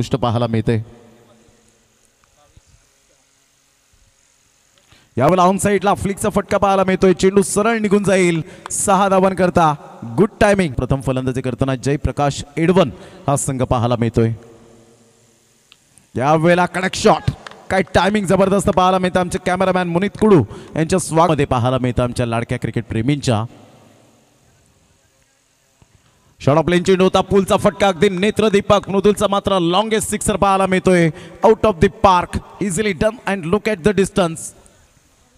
गोष्ट पाहायला मिळते. यावेळेला ऑन साइडला फ्लिकचा फटका पाहायला मिळतोय. चेंडू सरळ निघून जाईल. 6 धावांकरता गुड टायमिंग. प्रथम फलंदाजी करताना जयप्रकाश एडवन हा संघ पाहायला मिळतोय. यावेळेला कडक शॉट. काय टायमिंग जबरदस्त पाहायला मिळतं. आमचे कॅमेरामॅन मुनीत कुडू यांच्या स्वागतामध्ये पाहायला मिळतं आमच्या लाडक्या क्रिकेट प्रेमींच्या. शॉट ऑफ प्लेन चेंडू होता. पुलचा फटका अगदी नेत्रदीपक. मृदुलचा मात्र लॉंगेस्ट सिक्सर पाहायला मिळतोय. Out of the park. Easily done and look at the distance.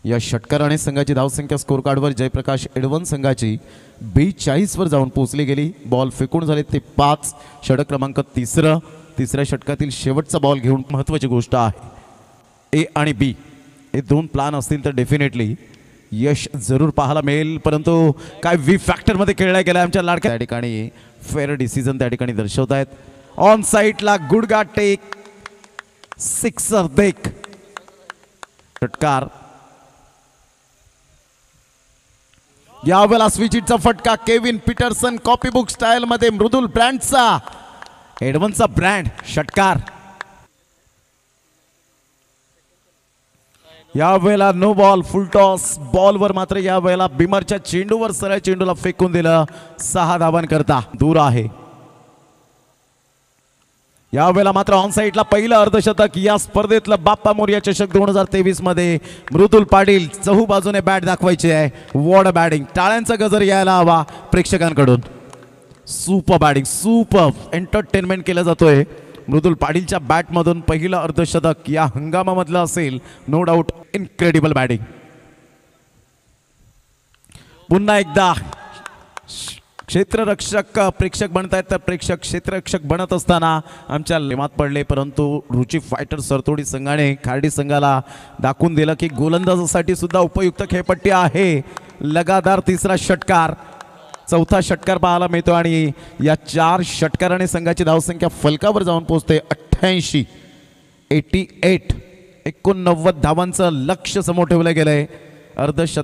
या षटकार आणि संघाची धावसंख्या स्कोर कार्डवर जयप्रकाश एडवन संघाची 42 वर जाऊन पोहोचली गेली. बॉल फेकून झाले ते 5. षटक क्रमांक तिसऱ्या षटकातील शेवटचा बॉल घेऊन महत्त्वाची गोष्ट आहे. ए आणि बी हे 2 प्लान असतील तर डेफिनेटली यश जरूर पाहायला मिळेल. परंतु काय वी फॅक्टरमध्ये खेळला गेला आमच्या लाडक्या. त्या ठिकाणी फेअर डिसिजन त्या ठिकाणी दर्शवत आहेत. ऑन साइडला गुडगा टेक. सिक्सर देख. षटकार. यावेळेला स्विचिटचा फटका. केविन पीटरसन कॉपीबुक स्टाईल मध्ये मृदुल ब्रँडचा एडवनचा ब्रँड. षटकार. यावेळेला नो बॉल. Full toss. बॉलवर मात्र यावेळेला बिमरच्या चेंडूवर सरळ चेंडूला फेकून दिलं. 6 धावांकरता दूर आहे. यावेळेला मात्र ऑन साइडला पहिलं अर्धशतक या स्पर्धेतलं बाप्पा मोरया चषक 2023 मध्ये मृदुल पाटील. चहू बाजूने बॅट दाखवायची आहे. Ward batting. टाळ्यांचा गजर यायला हवा प्रेक्षकांकडून. Super batting. सुपर एंटरटेनमेंट केलं जातोय. मृदुल पाटीलच्या बॅटमधून पहिलं अर्धशतक या हंगामामधलं असेल. No doubt. Incredible batting. पुन्हा एकदा क्षेत्ररक्षक प्रेक्षक बनतायत तर प्रेक्षक क्षेत्ररक्षक बनत असताना आमच्या लेमात पडले. परंतु रुची फायटर सरतोडी संघाने खार्डी संघाला दाखवून दिलं की गोलंदाजासाठी सुद्धा उपयुक्त खेळपट्टी आहे. लगातार तिसरा षटकार. चौथा षटकार पाहायला मिळतो आणि या 4 षटकाराने संघाची धावसंख्या फलकावर जाऊन पोहोचते 88. 89 धावांचं लक्ष्य समोर ठेवलं गेलंय. अर्धशतक